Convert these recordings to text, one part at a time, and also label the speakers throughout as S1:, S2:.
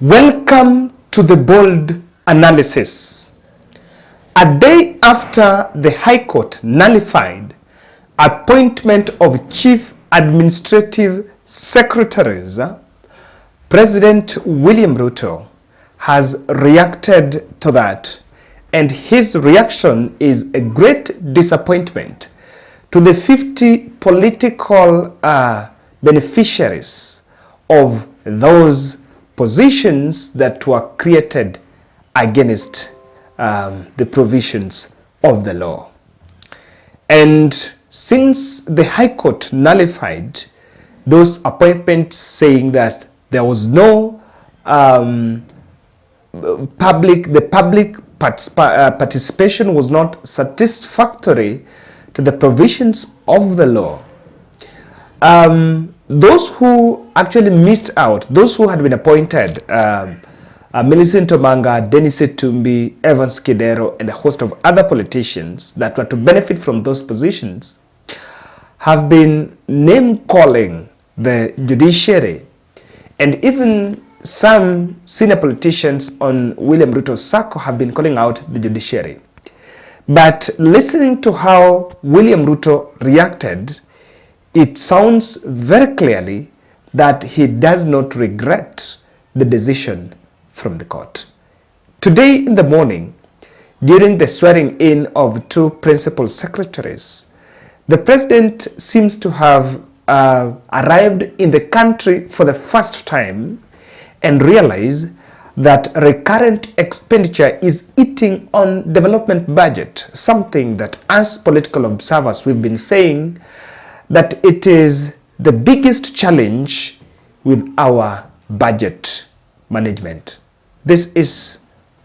S1: Welcome to the bold analysis. A day after the High Court nullified appointment of chief administrative secretaries, President William Ruto has reacted to that, and his reaction is a great disappointment to the 50 political beneficiaries of those positions that were created against the provisions of the law. And since the High Court nullified those appointments, saying that there was no public participation was not satisfactory to the provisions of the law, those who actually missed out, those who had been appointed, Millicent Omanga, Itumbi, Evans Kidero, and a host of other politicians that were to benefit from those positions, have been name-calling the judiciary, and even some senior politicians on William Ruto's circle have been calling out the judiciary. But listening to how William Ruto reacted, it sounds very clearly that he does not regret the decision from the court. Today in the morning, during the swearing in of two principal secretaries, the president seems to have arrived in the country for the first time and realized that recurrent expenditure is eating on development budget, something that as political observers we've been saying that it is the biggest challenge with our budget management. This is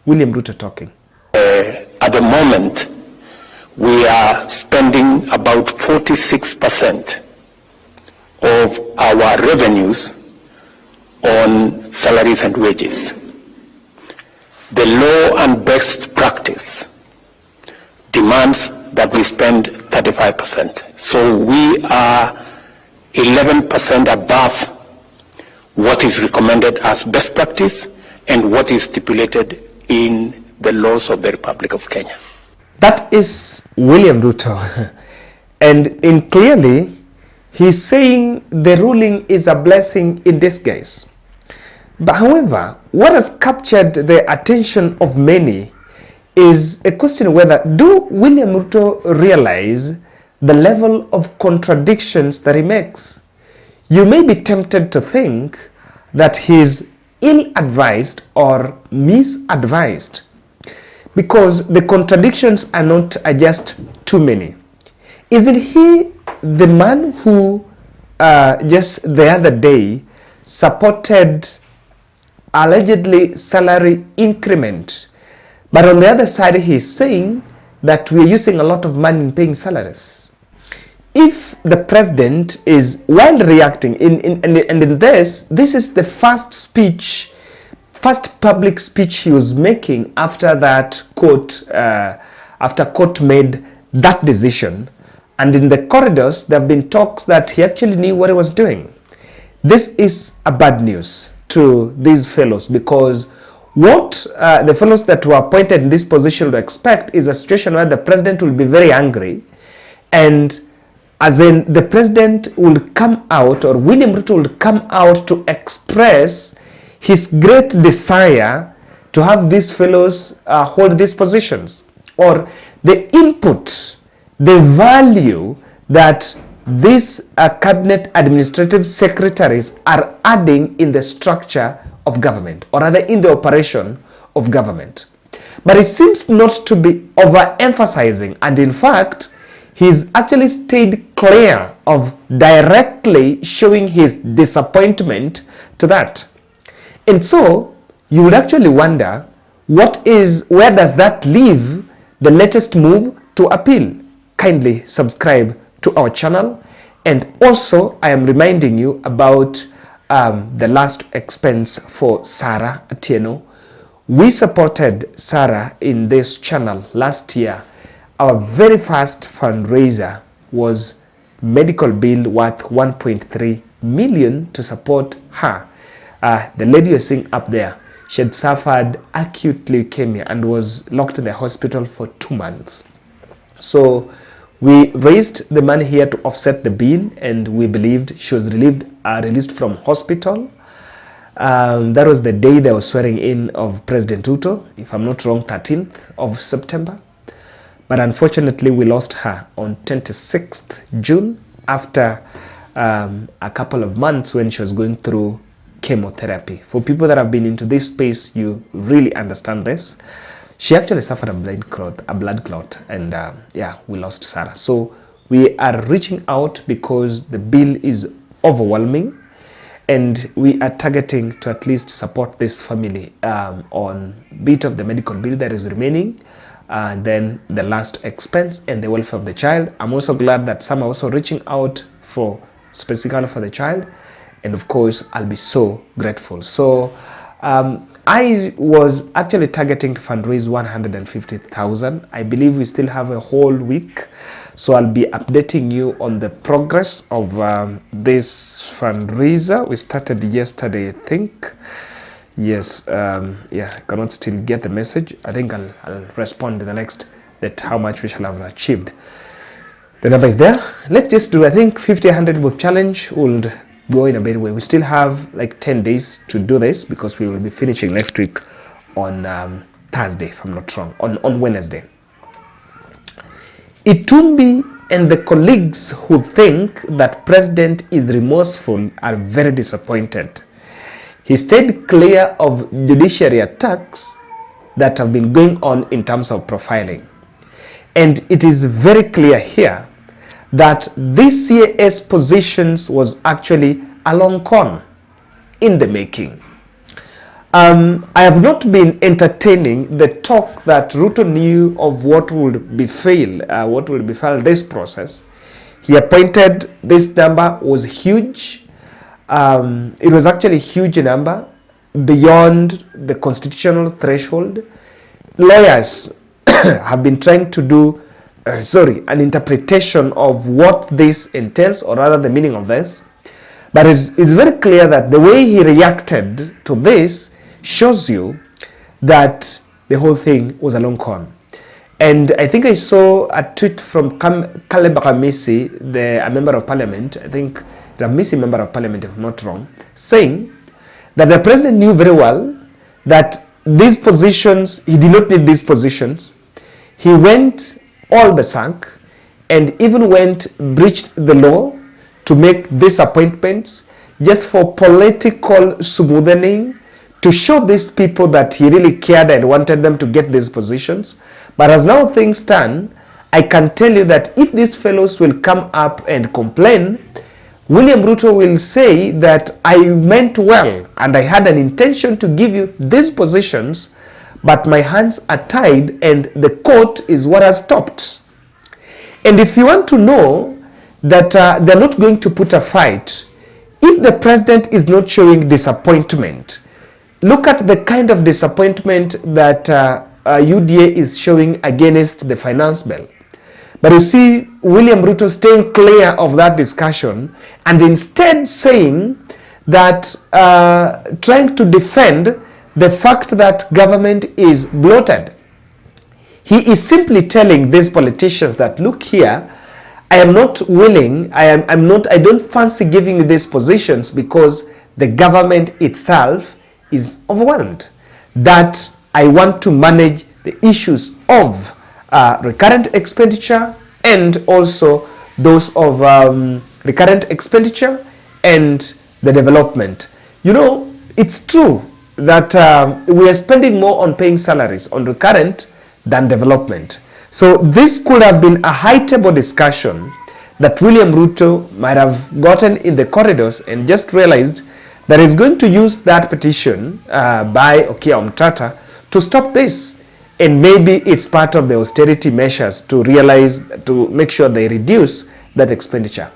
S1: William Ruto talking.
S2: At the moment, we are spending about 46% of our revenues on salaries and wages. The law and best practice demands that we spend 35%. So we are 11% above what is recommended as best practice and what is stipulated in the laws of the Republic of Kenya.
S1: That is William Ruto. And in clearly, he's saying the ruling is a blessing in disguise. But however, what has captured the attention of many is a question whether do William Ruto realize the level of contradictions that he makes. You may be tempted to think that he's ill-advised or misadvised because the contradictions are not just too many. Isn't he the man who just the other day supported allegedly salary increment, but on the other side he's saying that we're using a lot of money in paying salaries? If the president is, while reacting in this is the first public speech he was making after that court, after court made that decision, and in the corridors there have been talks that he actually knew what he was doing. This is a bad news to these fellows, because what the fellows that were appointed in this position would expect is a situation where the president will be very angry, and as in the president will come out, or William Ruto will come out to express his great desire to have these fellows hold these positions, or the input, the value that these cabinet administrative secretaries are adding in the structure of government, or rather in the operation of government. But it seems not to be overemphasizing, and in fact, he's actually stayed clear of directly showing his disappointment to that. And so, you would actually wonder, where does that leave the latest move to appeal? Kindly subscribe to our channel, and also I am reminding you about the last expense for Sarah Tieno. We supported Sarah in this channel last year. Our very first fundraiser was medical bill worth 1.3 million to support her. The lady you're seeing up there, she had suffered acute leukemia and was locked in the hospital for 2 months. So we raised the money here to offset the bill, and we believed she was released from hospital. That was the day they were swearing in of President Ruto, if I'm not wrong, 13th of September. But unfortunately, we lost her on 26th June after a couple of months when she was going through chemotherapy. For people that have been into this space, you really understand this. She actually suffered a blood clot, and yeah, we lost Sarah. So we are reaching out because the bill is overwhelming, and we are targeting to at least support this family on bit of the medical bill that is remaining, then the last expense and the welfare of the child. I'm also glad that some are also reaching out for specifically for the child, and of course I'll be so grateful. So I was actually targeting to fundraise 150,000. I believe we still have a whole week, so I'll be updating you on the progress of this fundraiser. We started yesterday, I think. Yes, yeah, I cannot still get the message. I think I'll respond to the next, that how much we shall have achieved. The number is there. Let's just do, I think 50-100 book challenge would go in a better way. We still have like 10 days to do this because we will be finishing next week on Thursday, if I'm not wrong, on Wednesday. Itumbi and the colleagues who think that president is remorseful are very disappointed. He stayed clear of judiciary attacks that have been going on in terms of profiling. And it is very clear here that this CAS positions was actually a long con in the making. I have not been entertaining the talk that Ruto knew of what would befall this process. He appointed, this number was huge. It was actually a huge number beyond the constitutional threshold. Lawyers have been trying to do an interpretation of what this entails, or rather the meaning of this. But it's very clear that the way he reacted to this shows you that the whole thing was a long con. And I think I saw a tweet from Caleb Ramisi, a member of parliament, I think the Ramisi member of parliament, if I'm not wrong, saying that the president knew very well that these positions, he did not need these positions. He went all besank and even breached the law to make these appointments just for political smoothing, to show these people that he really cared and wanted them to get these positions. But as now things stand, I can tell you that if these fellows will come up and complain, William Ruto will say that I meant well and I had an intention to give you these positions, but my hands are tied and the court is what has stopped. And if you want to know that they're not going to put a fight, if the president is not showing disappointment, look at the kind of disappointment that UDA is showing against the finance bill. But you see William Ruto staying clear of that discussion and instead saying that, trying to defend the fact that government is bloated. He is simply telling these politicians that, look here, I am not willing, I don't fancy giving you these positions because the government itself is overwhelmed. That I want to manage the issues of recurrent expenditure and also those of recurrent expenditure and the development. You know, it's true that we are spending more on paying salaries on recurrent than development. So this could have been a high table discussion that William Ruto might have gotten in the corridors and just realized that he's going to use that petition by Okia Omtata to stop this. And maybe it's part of the austerity measures to make sure they reduce that expenditure.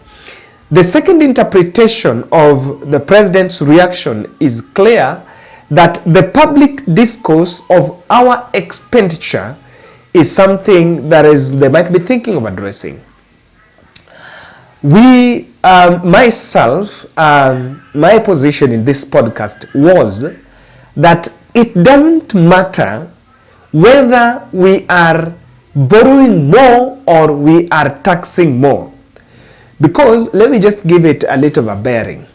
S1: The second interpretation of the president's reaction is clear that the public discourse of our expenditure is something that they might be thinking of addressing. My position in this podcast was that it doesn't matter whether we are borrowing more or we are taxing more. Because let me just give it a little of a bearing.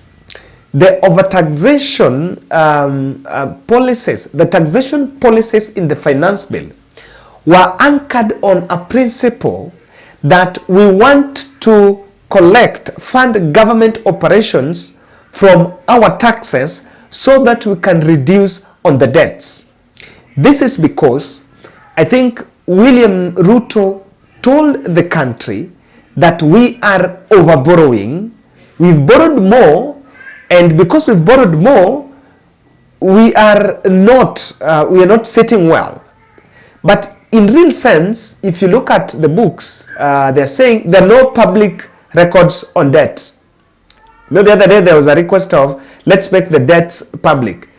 S1: The overtaxation policies, the taxation policies in the finance bill were anchored on a principle that we want to fund government operations from our taxes so that we can reduce on the debts. This is because I think William Ruto told the country that we are over borrowing. We've borrowed more, and because we've borrowed more, we are not sitting well. But in real sense, if you look at the books, they're saying there are no public records on debt. You know, the other day there was a request of, let's make the debts public.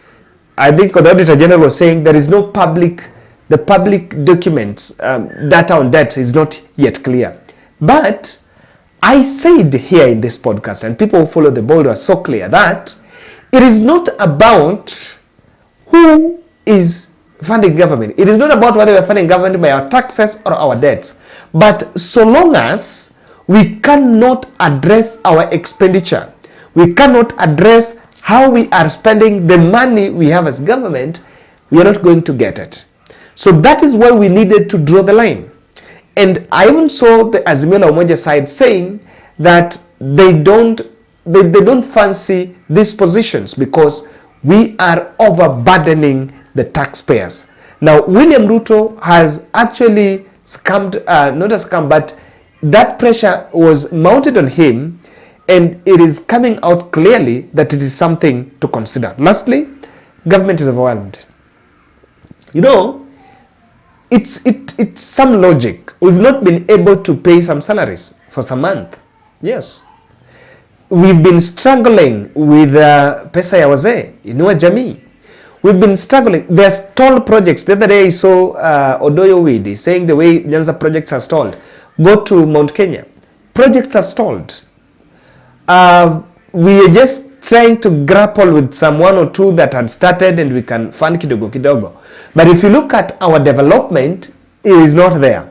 S1: I think the Auditor General was saying there is no public, the public documents, data on debt is not yet clear. But I said here in this podcast, and people who follow the bold are so clear, that it is not about who is funding government. It is not about whether we are funding government by our taxes or our debts. But so long as we cannot address our expenditure, we cannot address how we are spending the money we have as government, we are not going to get it. So that is why we needed to draw the line. And I even saw the Azimio la Umoja side saying that they don't fancy these positions because we are overburdening the taxpayers. Now, William Ruto has actually scammed, not a scam, but that pressure was mounted on him, and it is coming out clearly that it is something to consider. Lastly, government is overwhelmed. You know, it's some logic. We've not been able to pay some salaries for some month. Yes. We've been struggling with pesa ya wazee, inua jamii. We've been struggling. There's stalled projects. The other day I saw Odoyo Widi saying the way Nyanza projects are stalled. Go to Mount Kenya. Projects are stalled. We are just trying to grapple with some one or two that had started and we can fund kidogo kidogo. But if you look at our development, it is not there.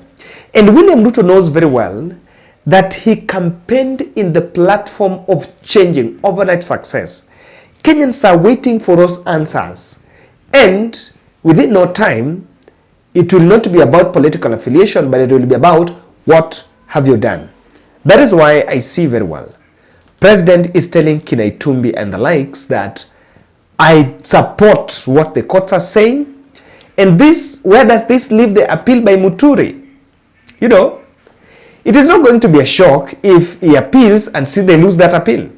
S1: And William Ruto knows very well that he campaigned in the platform of changing overnight success. Kenyans are waiting for those answers. And within no time, it will not be about political affiliation, but it will be about what have you done. That is why I see very well. President is telling Kina Itumbi and the likes that I support what the courts are saying. And this, where does this leave the appeal by Muturi? You know, it is not going to be a shock if he appeals and see they lose that appeal.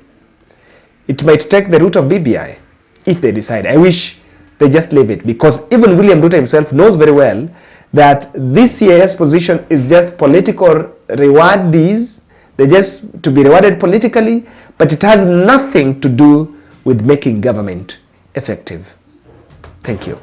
S1: It might take the route of BBI if they decide. I wish they just leave it, because even William Ruto himself knows very well that this CIS position is just political rewardees. They're just to be rewarded politically, but it has nothing to do with making government effective. Thank you.